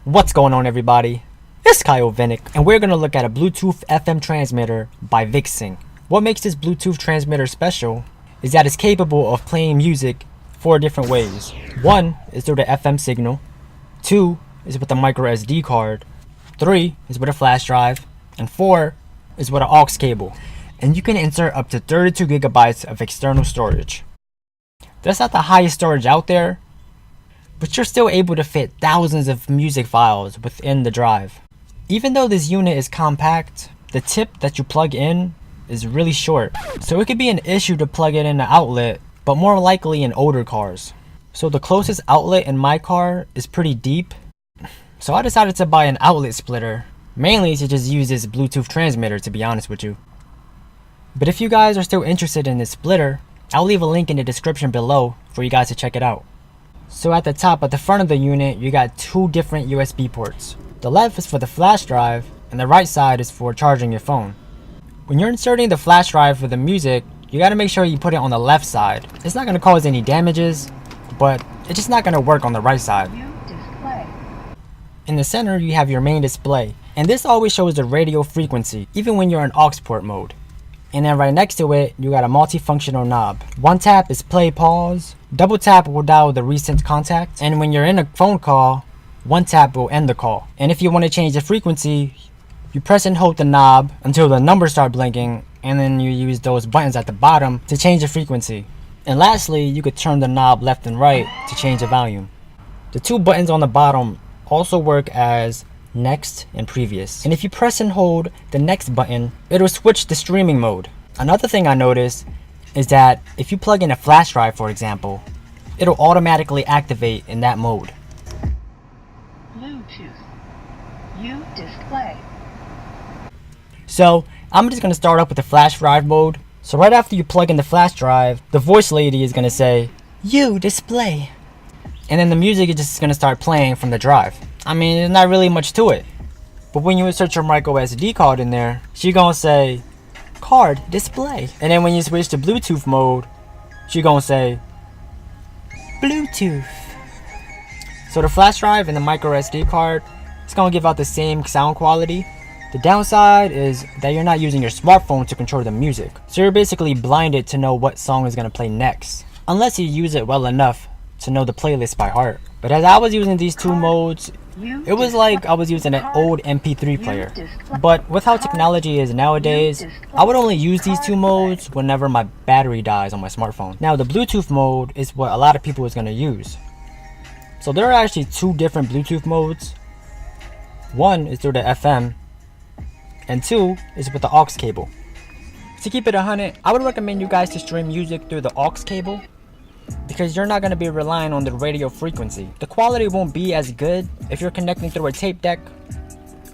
What's going on, everybody? It's Kyle Vinnick, and we're going to look at a Bluetooth FM transmitter by VicTsing. What makes this Bluetooth transmitter special is that it's capable of playing music 4 different ways. 1 is through the FM signal, 2 is with a micro SD card, 3 is with a flash drive, and 4 is with an aux cable. And you can insert up to 32 gigabytes of external storage. That's not the highest storage out there, but you're still able to fit thousands of music files within the drive. Even though this unit is compact, the tip that you plug in is really short, so it could be an issue to plug it in the outlet, but more likely in older cars. So the closest outlet in my car is pretty deep, so I decided to buy an outlet splitter, mainly to just use this Bluetooth transmitter, to be honest with you. But if you guys are still interested in this splitter, I'll leave a link in the description below for you guys to check it out. So at the top, at the front of the unit, you got 2 different USB ports. The left is for the flash drive, and the right side is for charging your phone. When you're inserting the flash drive for the music, you gotta make sure you put it on the left side. It's not gonna cause any damages, but it's just not gonna work on the right side. In the center, you have your main display, and this always shows the radio frequency, even when you're in aux port mode. And then right next to it, you got a multifunctional knob. 1 tap is play pause, double tap will dial the recent contact, and when you're in a phone call, 1 tap will end the call. And if you want to change the frequency, you press and hold the knob until the numbers start blinking, and then you use those buttons at the bottom to change the frequency. And lastly, you could turn the knob left and right to change the volume. The 2 buttons on the bottom also work as next and previous, and if you press and hold the next button, it'll switch to streaming mode. Another thing I noticed is that if you plug in a flash drive, for example, it'll automatically activate in that mode. Bluetooth U display. So I'm just going to start up with the flash drive mode. So right after you plug in the flash drive, the voice lady is going to say U display, and then the music is just going to start playing from the drive. I mean, there's not really much to it. But when you insert your micro SD card in there, she's gonna say card display. And then when you switch to Bluetooth mode, she's gonna say Bluetooth. So the flash drive and the micro SD card, it's gonna give out the same sound quality. The downside is that you're not using your smartphone to control the music. So you're basically blinded to know what song is gonna play next, unless you use it well enough to know the playlist by heart. But as I was using these 2 modes, it was like I was using an old MP3 player. But with how technology is nowadays, I would only use these 2 modes whenever my battery dies on my smartphone. Now the Bluetooth mode is what a lot of people is going to use. So there are actually 2 different Bluetooth modes. 1 is through the FM, and 2 is with the aux cable. To keep it 100, I would recommend you guys to stream music through the aux cable, because you're not going to be relying on the radio frequency. The quality won't be as good if you're connecting through a tape deck,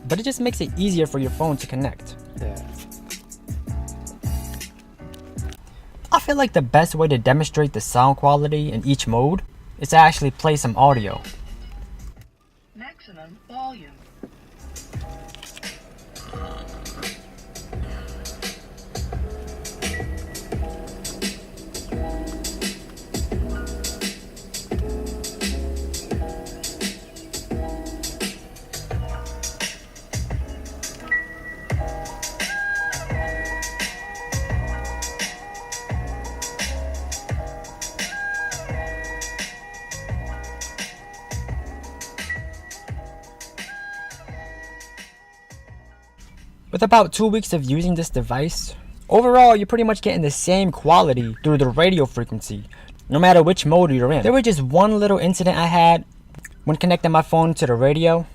but it just makes it easier for your phone to connect. I feel like the best way to demonstrate the sound quality in each mode is to actually play some audio. Maximum volume. With about 2 weeks of using this device, overall you're pretty much getting the same quality through the radio frequency, no matter which mode you're in. There was just one little incident I had when connecting my phone to the radio.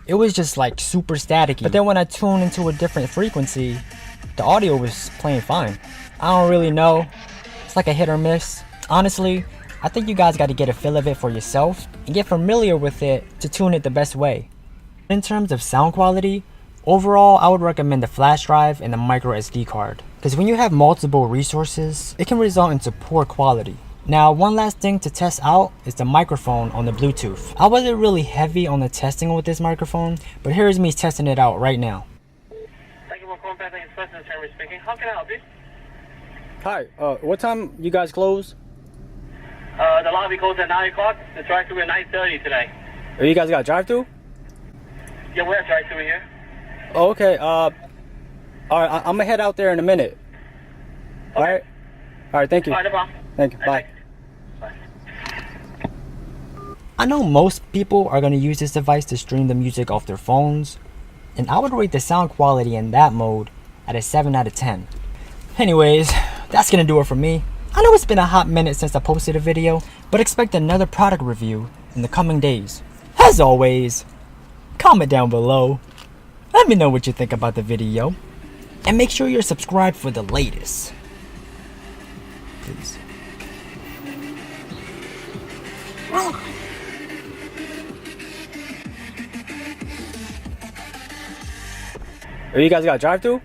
It was just like super staticky, but then when I tuned into a different frequency, the audio was playing fine. I don't really know, it's like a hit or miss. Honestly, I think you guys got to get a feel of it for yourself and get familiar with it to tune it the best way. In terms of sound quality, overall, I would recommend the flash drive and the micro SD card, because when you have multiple resources, it can result into poor quality. Now, one last thing to test out is the microphone on the Bluetooth. I wasn't really heavy on the testing with this microphone, but here's me testing it out right now. Thank you for calling back. Speaking. How can I help you? Hi, what time you guys close? The lobby closes at 9 o'clock. The drive-thru at 9:30 today. Oh, you guys got drive-thru? Yeah, we're at drive-thru here. Oh, okay. All right. I'm gonna head out there in a minute. All right. All right. Thank you. All right, no problem. Thank you. Bye. Bye. I know most people are going to use this device to stream the music off their phones, and I would rate the sound quality in that mode at a 7 out of 10. Anyways, that's going to do it for me. I know it's been a hot minute since I posted a video, but expect another product review in the coming days. As always, comment down below. Let me know what you think about the video, and make sure you're subscribed for the latest. Please. You guys got drive-thru?